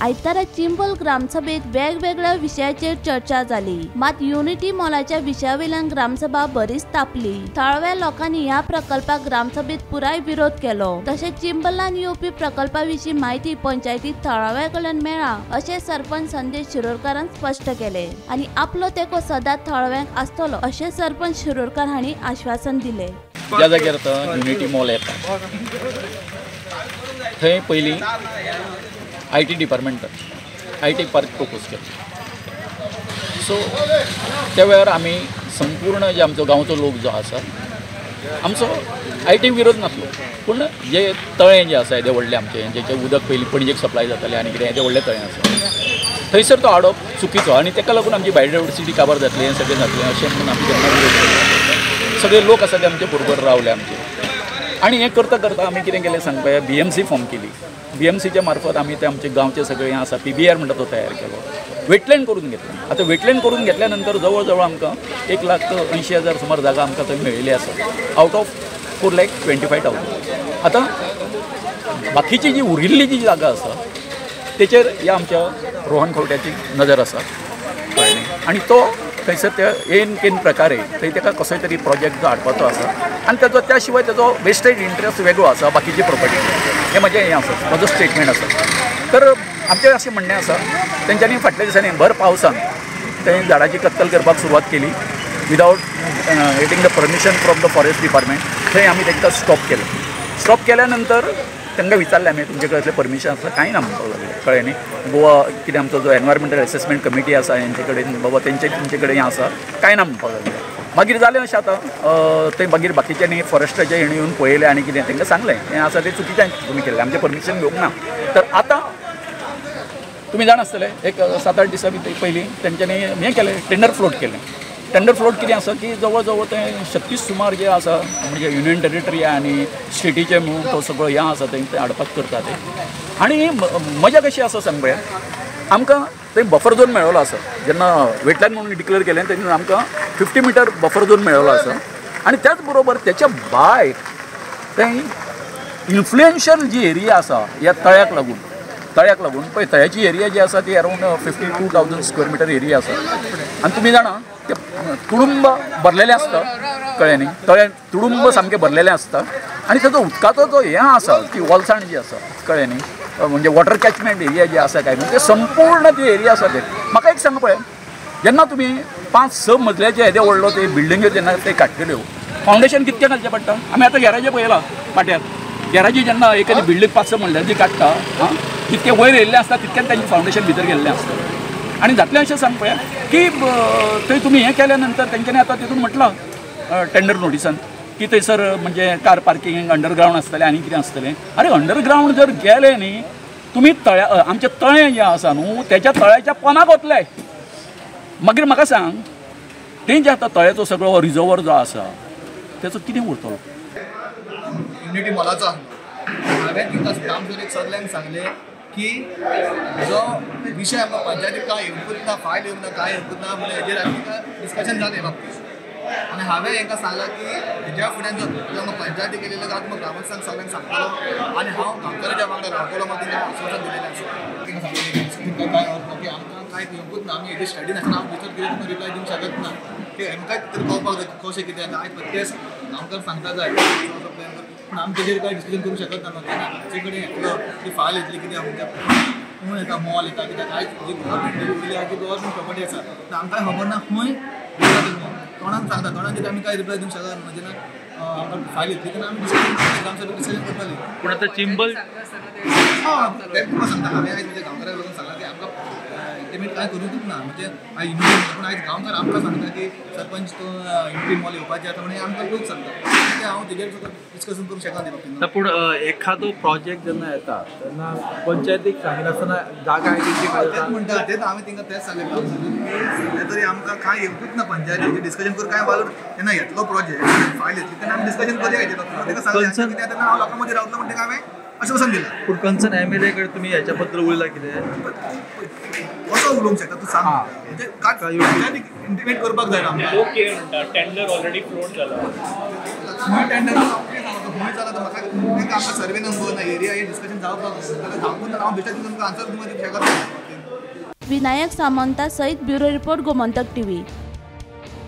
आयतारा चिंबल ग्रामसभेत वेगवेगळ्या विषयाचेर चर्चा जाली। मात युनिटी मॉलाच्या विशयावेल्यान ग्रामसभा बरीच तापली। थळव्या लोकांनी ह्या प्रकल्पाक ग्रामसभेत पुराय विरोध केलो। तशेंच चिंबलान येवपी प्रकल्पाविशीं माहिती पंचायतीत थळव्याकडल्यान मेळ्ळा अशें सरपंच संदेश शिरोडकारान स्पष्ट केले आणि आपलो तेको सदांच थळव्यांक आसतलो अशें सरपंच शिरोडकार हांणी आश्वासन दिले। ज्या जाग्यार युनिटी मॉल येता थंय पयलीं IT department IT park propose केलो। सो त्या वेळार आमी संपूर्ण जे आमचो गांवचो लोक जो आसा आमचो IT विरोध नासलो, पूण जे तळें जे आसा येदे व्हडलें आमचें जेचें उदक पयलीं पणजेक सप्लाय जातालें आनी कितें येदे व्हडलें तळें आसा थंयसर तो हाडप चुकीचो आनी ताका लागून आमची बायोडायवर्सिटी काबार जातली हें सगळें जातलें अशें म्हणून आमी केन्ना विरोध केलो। सगळे लोक आसा ते आमचे बरोबर रावले आमचे आनी हें करता करता आमी कितें केलें सांगपा BMC फॉर्म केली। BMCच्या मार्फत आमी ते आमचे गांवचे सगळें आसा PBR म्हणटा तो तयार केलो। वेटलँड करून घेतलो। आतां वेटलँड करून घेतल्या नंतर जवळ जवळ आमकां 1,80,000 सुमार जागा आमकां थंय मेळिल्ली आसा आउट ऑफ 4,25,000। आतां बाकीची जी उरिल्ली जी जागा आसा तेचेर ह्या आमच्या रोहन खंवट्याची नजर आसा कळ्ळें आनी तो थंयसर त्या केन प्रकारे थंय ताका कसोय तरी प्रोजेक्ट जो हाडपाचो आसा आनी ताजो त्या शिवाय ताजो वेस्टेज इंट्रस्ट वेगळो आसा बाकीची प्रॉपर्टी हें म्हजें हें आसा म्हजो स्टेटमेंट आसा। तर आमचें अशें म्हणणें आसा तेंच्यांनी फाटल्या दिसांनी भर पावसान थंय झाडाची कत्तल करपाक सुरवात केली without getting the permission from the forest department. थंय आमी तांकां स्टॉप केल्या नंतर तांकां विचारलें आमी तुमचे कडेन परमिशन आसा कांय ना म्हणपाक लागले कळ्ळें न्ही। गोवा कितें आमचो जो एनवायरमेंटल असेसमेंट कमिटी आसा हेंचे कडेन बाबा तुमचे कडेन हें आसा कांय ना म्हणपाक लागले। मागीर जालें अशें आतां थंय मागीर बाकीच्यांनी फॉरेस्टाचे हेणी येवन पळयलें आनी कितें तांकां सांगलें हें आसा तें चुकीचें तुमी केलें आमचें परमिशन घेवंक ना। तर आतां तुमी जाण आसतले एक 7-8 दिसां पयलीं तेंच्यांनी हें केलें टेंडर फ्लोट केलें। टेंडर फ्लोट कितें आसा की जवळ जवळ तें 36 सुमार जे आसा म्हणजे युनियन टेरिटरी आनी स्टेटीचे म्हणून तो सगळो हें आसा तें हाडपाक करता ते आनी मजा कशी आसा सांग पळया आमकां थंय बफर झोन मेळ्ळो आसा जेन्ना वेटलँड म्हणून डिक्लेअर केलें तेन्ना आमकां 50 मिटर बफर झोन मेळ्ळो आसा आनी त्याच बरोबर तेच्या भायर थंय इन्फ्लुएन्शियल जी एरिया आसा ह्या तळ्याक लागून पळय तळ्याची एरिया जी आसा ती अरावंड 52,000 स्क्वेअर मिटर एरिया आसा आनी तुमी जाणा ते तुडुंब भरलेलें आसता कळ्ळें न्ही तळें तुडुंब सामकें भरलेलें आसता आनी ताजो उदकाचो जो हें आसा ती वॉलसाण जी आसा कळ्ळें न्ही म्हणजे वॉटर कॅचमेंट एरिया जी आसा काय म्हणजे संपूर्ण ती एरिया आसा ते म्हाका एक सांग पळय जेन्ना तुमी 5-6 मजल्याचे येदे व्हडलो ते बिल्डिंग्यो जेन्ना ते काडटल्यो फावंडेशन कितकें घालचें पडटा आमी आतां गॅराजे पळयलां पाट्यार गॅराजी जेन्ना एखादी बिल्डींग 5-6 मजल्याची काडटा जितकें वयर येयल्लें आसता तितकें तांचें फावंडेशन भितर गेल्लें आसता आनी जातलें अशें सांग पळया की थंय तुमी हें केल्या नंतर तेंच्यांनी आतां तितून म्हटलां टेंडर नोटिसान की थंयसर म्हणजे कार पार्किंग अंडरग्रावंड आसतलें आनी कितें आसतलें अरे अंडरग्रावंड जर गेलें न्ही तुमी आमचें तळें जें आसा न्हू तेच्या तळ्याच्या पोंदाक वतले मागीर म्हाका सांग तें जें आतां तळ्याचो सगळो रिजर्वर जो आसा तेचो कितें उरतलो युनिटी मॉलाचो हांवें तिका ग्रामसभेक सगल्यांक सांगलें की जो विशय आमकां पंचायतीक कांय येवंकूच ना फायल येवंक ना कांय येवंकूच ना म्हणजे हेजेर आमकां डिस्कशन जालें बाबतींत आनी हांवें हांकां सांगलां की हेज्या फुड्यान जो आमकां पंचायतीक गेलेलो जाल्यार तुमकां ग्रामस्थांक सगळ्यांक सांगतलो आनी हांव गांवकाराच्या वांगडा रावतलो मागीर तांकां आश्वासन दिलेलें आसा तिका सांगलें की कांय अर्थ की आमकां कांय येवंकूच ना आमी हेजी स्टडी नासतना हांव भितर कितें तुमकां रिप्लाय दिवंक शकत ना की आमकां तरी कळपाक जाय कशें कितें आयज तें आमकां सांगता जाय पूण आमी तेजेर कांय डिस्कशन करूंक शकत ना तेन्ना आमचे कडेन येतलो ती फायल येतली कितें आमच्या येता मॉल येता कित्याक आयज जी गव्हर्मेंट उरली आहा ती गव्हर्मेंट प्रॉपर्टी आसा तर आमकां खबर ना खंय तोंडान सांगता तोंडान कितें आमी कांय रिप्लाय दिवंक शकत ना जेन्ना आमकां फायल येतली तेन्ना आमी ग्रामसभेक डिसिजन करतली पूण आतां चिंबल तुका सांगता हांवें आयज म्हणजे गांवकाराक लागून सांगलां की आमकां इंटिमेट कांय करूंकूच ना म्हणजे आयज युनिटी पूण आयज गांवकार आमकां सांगता की सरपंच तो युनिटी मॉल येवपाचें आतां म्हणून आमकां लोक सांगता ते हांव तेजेर डिस्कशन करूंक शकना त्या बाबतींत पूण एखादो प्रोजेक्ट जेन्ना येता तेन्ना पंचायतीक सांगिनासतना जागा तेच म्हणटा तेच हांवें तांकां तेच सांगलें सद्या तरी आमकां कांय येवंकूच ना पंचायतीचेर डिस्कशन करून कांय वालोर तेन्ना येतलो प्रोजेक्ट फायल येतली तेन्ना आमी डिस्कशन करूया हेजेर ताका सांगलें कित्याक तेन्ना हांव लोकां मदीं रावतलो म्हणटा हांवें आश्वासन दिलां पूण कन्सर्न MLA कडेन तुमी हेच्या बद्दल उलयला कितें कसो उलोवंक शकता तूं सांग म्हणजे पंचायतीक इंटिमेट करपाक जाय ना ओके म्हणटा टेंडर ऑलरेडी फ्लोट जाला टेंडर खंय जालां तर म्हाका तांकां आमकां सर्वे नंबर ना एरिया हे डिस्कशन जावपाक जाल्यार धांवून हांव बेश्टेच तुमकां आन्सर दिवपाक शकत ना. विनायक सामंता सयत ब्युरो रिपोर्ट गोमंतक टीव्ही.